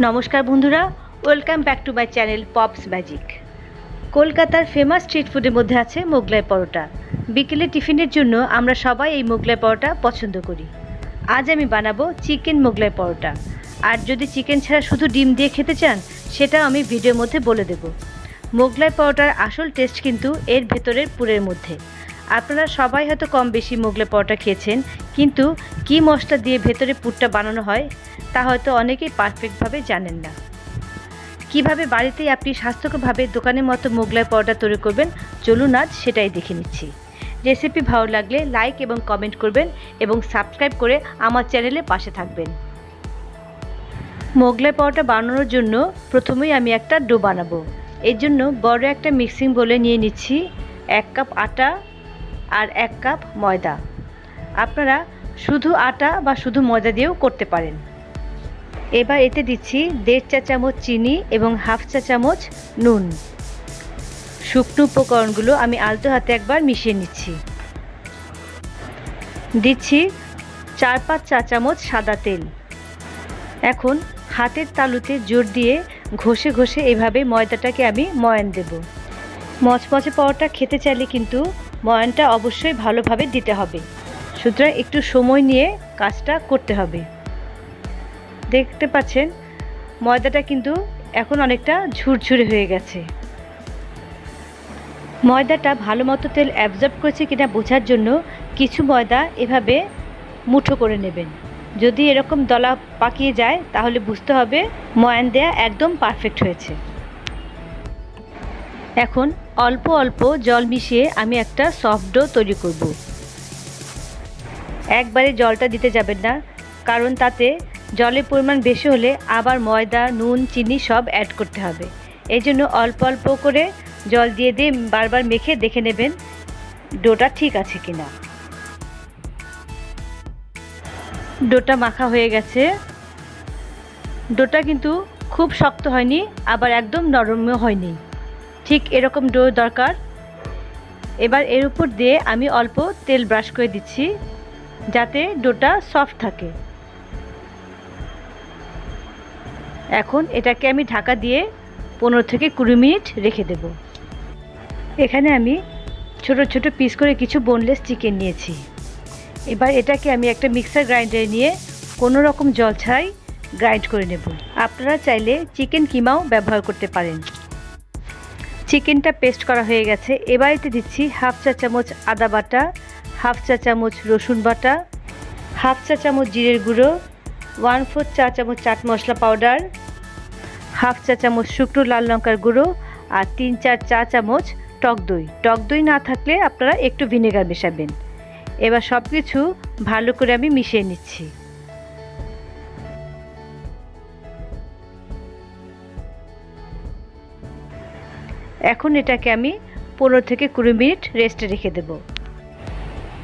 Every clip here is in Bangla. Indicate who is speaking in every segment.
Speaker 1: নমস্কার বন্ধুরা, welcome back to my channel pops magic. কলকাতার ফেমাস স্ট্রিট ফুডের মধ্যে আছে মোগলাই পরোটা। বিকেলে টিফিনের জন্য আমরা সবাই এই মোগলাই পরোটা পছন্দ করি। আজ আমি বানাবো চিকেন মোগলাই পরোটা। আর যদি চিকেন ছাড়া শুধু ডিম দিয়ে খেতে চান, সেটা আমি ভিডিওর মধ্যে বলে দেব। মোগলাই পরোটার আসল টেস্ট কিন্তু এর ভেতরের পুরের মধ্যে। আপনারা সবাই হয়তো কম বেশি মোগলাই পরোটা খেয়েছেন, কিন্তু কী মশলা দিয়ে ভেতরে পুরটা বানানো হয় তা হয়তো অনেকেই পারফেক্টভাবে জানেন না। কিভাবে বাড়িতেই আপনি স্বাস্থ্যকরভাবে দোকানের মতো মোগলাই পরোটা তৈরি করবেন, চলুন আজ সেটাই দেখে নিচ্ছি। রেসিপি ভালো লাগলে লাইক এবং কমেন্ট করবেন এবং সাবস্ক্রাইব করে আমার চ্যানেলে পাশে থাকবেন। মোগলাই পরোটা বানানোর জন্য প্রথমেই আমি একটা ডো বানাবো। এর জন্য বড় একটা মিক্সিং বোলে নিয়ে নিচ্ছি 1 কাপ আটা আর 1 কাপ ময়দা। আপনারা শুধু আটা বা শুধু ময়দা দিয়েও করতে পারেন। এবার এতে দিচ্ছি 1.5 চা চামচ চিনি এবং 1/2 চা চামচ নুন। শুকনো উপকরণগুলো আমি আলতো হাতে একবার মিশিয়ে নিচ্ছি। দিচ্ছি 4-5 চা চামচ সাদা তেল। এখন হাতের তালুতে জোর দিয়ে ঘষে ঘষে এভাবে ময়দাটাকে আমি ময়ান দেব। মচমচে পরোটা খেতে চাইলে কিন্তু ময়ানটা অবশ্যই ভালোভাবে দিতে হবে, সুতরাং একটু সময় নিয়ে কাজটা করতে হবে। দেখতে পাচ্ছেন ময়দাটা কিন্তু এখন অনেকটা ঝুরঝুরে হয়ে গেছে। ময়দাটা ভালো মতো তেল অ্যাবজর্ব করেছে কিনা বোঝার জন্য কিছু ময়দা এভাবে মুঠো করে নেবেন। যদি এরকম দলা পাকিয়ে যায় তাহলে বুঝতে হবে ময়ান দেয়া একদম পারফেক্ট হয়েছে। এখন অল্প অল্প জল মিশিয়ে আমি একটা সফট ডো তৈরি করব। একবারে জলটা দিতে যাবেন না, কারণ তাতে জলের পরিমাণ বেশি হলে আবার ময়দা, নুন, চিনি সব অ্যাড করতে হবে। এই জন্য অল্প অল্প করে জল দিয়ে দিয়ে বারবার মেখে দেখে নেবেন ডোটা ঠিক আছে কিনা। ডোটা মাখা হয়ে গেছে। ডোটা কিন্তু খুব শক্ত হয়নি, আবার একদম নরমও হয়নি, ঠিক এরকম ডো দরকার। এবার এর উপর দিয়ে আমি অল্প তেল ব্রাশ করে দিচ্ছি যাতে ডোটা সফট থাকে। এখন এটাকে আমি ঢাকা দিয়ে 15 থেকে 20 মিনিট রেখে দেব। এখানে আমি ছোট ছোট পিস করে কিছু বোনলেস চিকেন নিয়েছি। এবার এটাকে আমি একটা মিক্সার গ্রাইন্ডারে নিয়ে কোনো রকম জল ছাড়াই গ্রাইন্ড করে নেব। আপনারা চাইলে চিকেন কিমাও ব্যবহার করতে পারেন। চিকেনটা পেস্ট করা হয়ে গেছে। এবার এতে দিচ্ছি 1/2 চা চামচ আদা বাটা, 1/2 চা চামচ রসুন বাটা, 1/2 চা চামচ জিরের গুঁড়ো, 1/4 চা চামচ চাট মশলা পাউডার, 1/2 চা চামচ শুকনো লাল লঙ্কার গুঁড়ো আর 3-4 চা চামচ টক দই। টক দই না থাকলে আপনারা একটু ভিনেগার মেশাবেন। এবার সব কিছু ভালো করে আমি মিশিয়ে নিচ্ছি। এখন এটাকে আমি 15 থেকে 20 মিনিট রেস্টে রেখে দেব।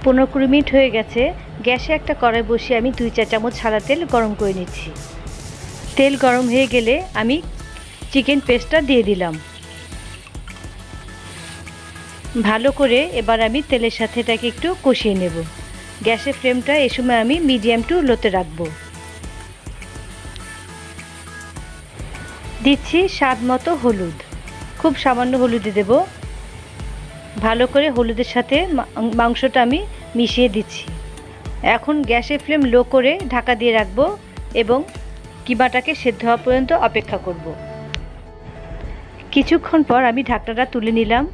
Speaker 1: 15-20 মিনিট হয়ে গেছে। গ্যাসে একটা কড়াই বসিয়ে আমি 2 চা চামচ সাদা তেল গরম করে নিচ্ছি। তেল গরম হয়ে গেলে আমি চিকেন পেস্টটা দিয়ে দিলাম। ভালো করে এবার আমি তেলের সাথে এটাকে একটু কষিয়ে নেব। গ্যাসের ফ্লেমটা এই সময় আমি মিডিয়াম টু লোতে রাখব। দিচ্ছি স্বাদ মতো হলুদ, খুব সামান্য হলুদ দেব। ভালো করে হলুদের সাথে মাংসটা আমি মিশিয়ে দিচ্ছি। এখন গ্যাসের ফ্লেম লো করে ঢাকা দিয়ে রাখব এবং কিমাটাকে সেদ্ধ হওয়া পর্যন্ত অপেক্ষা করব। কিছুক্ষণ পর আমি ঢাকনাটা তুলে নিলাম।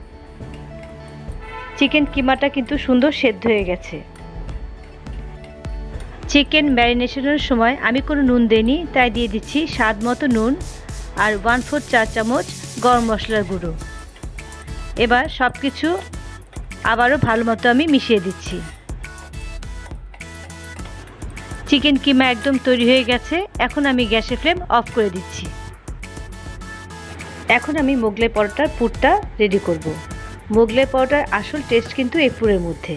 Speaker 1: চিকেন কিমাটা কিন্তু সুন্দর সেদ্ধ হয়ে গেছে। চিকেন ম্যারিনেশনের সময় আমি কোনো নুন দিইনি, তাই দিয়ে দিচ্ছি স্বাদ মতো নুন আর 1/4 চা চামচ গরম মশলার গুঁড়ো। এবার সব কিছু আবারও ভালো মতো আমি মিশিয়ে দিচ্ছি। চিকেন কিমা একদম তৈরি হয়ে গেছে। এখন আমি গ্যাসের ফ্লেম অফ করে দিচ্ছি। এখন আমি মোগলাই পরোটার পুরটা রেডি করব। মোগলাই পরোটার আসল টেস্ট কিন্তু এই পুরের মধ্যে।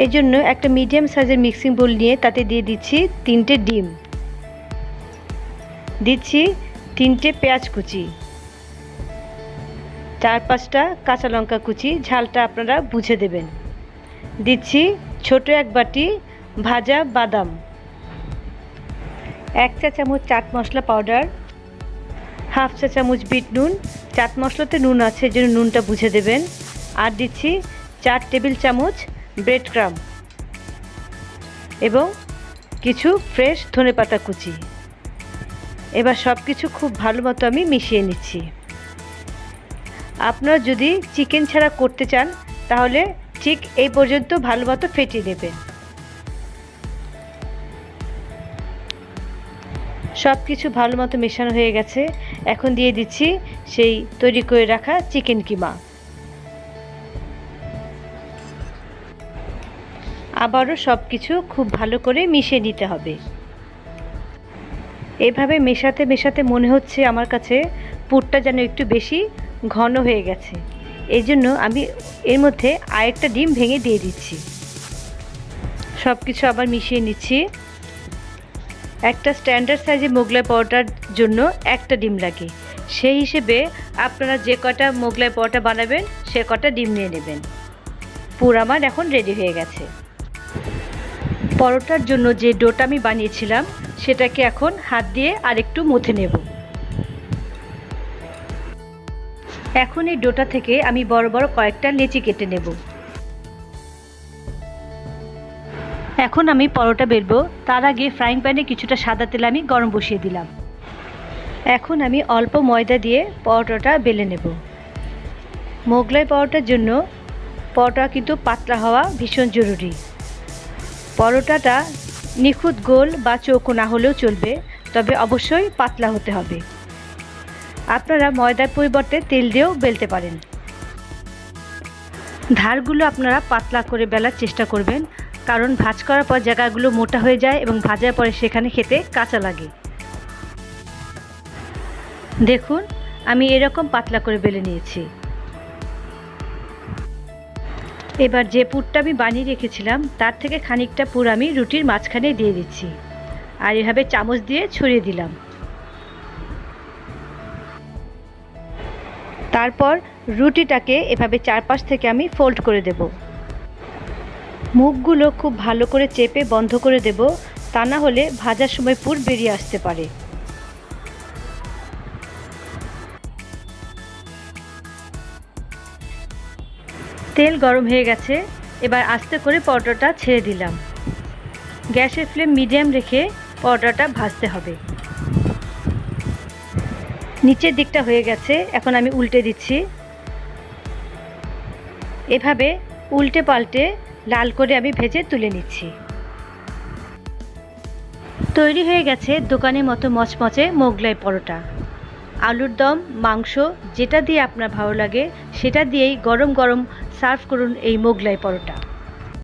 Speaker 1: এই জন্য একটা মিডিয়াম সাইজের মিক্সিং বোল নিয়ে তাতে দিয়ে দিচ্ছি 3টে ডিম, দিচ্ছি 3টে পেঁয়াজ কুচি, 4-5টা কাঁচা লঙ্কা কুচি, ঝালটা আপনারা বুঝে দেবেন। দিচ্ছি ছোট এক বাটি ভাজা বাদাম, 1 চা চামচ চাট মশলা পাউডার, হাফ চা চামচ বিট নুন, চাট মশলাতে নুন আছে এজন্য নুনটা বুঝে দেবেন। আর দিচ্ছি 4 টেবিল চামচ ব্রেড ক্রাম্ব এবং কিছু ফ্রেশ ধনেপাতা কুচি। এবার সব কিছু খুব ভালো মতো আমি মিশিয়ে নিচ্ছি। আপনারা যদি চিকেন ছাড়া করতে চান তাহলে ঠিক এই পর্যন্ত ভালো মতো ফেটিয়ে নেবেন। সব কিছু ভালো মতো মেশানো হয়ে গেছে। এখন দিয়ে দিচ্ছি সেই তৈরি করে রাখা চিকেন কিমা। আবারও সব কিছু খুব ভালো করে মিশিয়ে নিতে হবে। এভাবে মেশাতে মেশাতে মনে হচ্ছে আমার কাছে পুরটা যেন একটু বেশি ঘন হয়ে গেছে। এই জন্য আমি এর মধ্যে আরেকটা ডিম ভেঙে দিয়ে দিচ্ছি। সব কিছু আবার মিশিয়ে নিচ্ছি। একটা স্ট্যান্ডার্ড সাইজের মোগলাই পরোটার জন্য একটা ডিম লাগে, সেই হিসেবে আপনারা যে কটা মোগলাই পরোটা বানাবেন সে কটা ডিম নিয়ে নেবেন। পুর আমার এখন রেডি হয়ে গেছে। পরোটার জন্য যে ডোটা আমি বানিয়েছিলাম সেটাকে এখন হাত দিয়ে আরেকটু মথে নেব। এখন এই ডোটা থেকে আমি বড় বড় কয়েকটা লেচি কেটে নেব। এখন আমি পরোটা বেলবো, তার আগে ফ্রাইং প্যানে কিছুটা সাদা তেল আমি গরম বসিয়ে দিলাম। এখন আমি অল্প ময়দা দিয়ে পরোটাটা বেলে নেব। মোগলাই পরোটার জন্য পরোটা কিন্তু পাতলা হওয়া ভীষণ জরুরি। পরোটাটা নিখুঁত গোল বা চৌকো না হলেও চলবে, তবে অবশ্যই পাতলা হতে হবে। আপনারা ময়দার পরিবর্তে তেল দিয়েও বেলতে পারেন। ধারগুলো আপনারা পাতলা করে বেলার চেষ্টা করবেন, কারণ ভাঁজ করার পর জায়গাগুলো মোটা হয়ে যায় এবং ভাজার পরে সেখানে খেতে কাঁচা লাগে। দেখুন আমি এরকম পাতলা করে বেলে নিয়েছি। এবার যে পুরটা আমি বানিয়ে রেখেছিলাম তার থেকে খানিকটা পুর আমি রুটির মাঝখানে দিয়ে দিচ্ছি আর এভাবে চামচ দিয়ে ছড়িয়ে দিলাম। তারপর রুটিটাকে এভাবে চারপাশ থেকে আমি ফোল্ড করে দেব। মুখগুলো খুব ভালো করে চেপে বন্ধ করে দেব, তা না হলে ভাজার সময় পুর বেরিয়ে আসতে পারে। তেল গরম হয়ে গেছে, এবার আস্তে করে পরোটাটা ছেড়ে দিলাম। গ্যাসের ফ্লেম মিডিয়াম রেখে পরোটাটা ভাজতে হবে। নিচের দিকটা হয়ে গেছে, এখন আমি উল্টে দিচ্ছি। এভাবে উল্টে পাল্টে লাল করে আমি ভেজে তুলে নিচ্ছি। তৈরি হয়ে গেছে দোকানের মতো মচমচে মোগলাই পরোটা। আলুর দম, মাংস যেটা দিয়ে আপনার ভালো লাগে সেটা দিয়েই গরম গরম সার্ভ করুন এই মোগলাই পরোটা।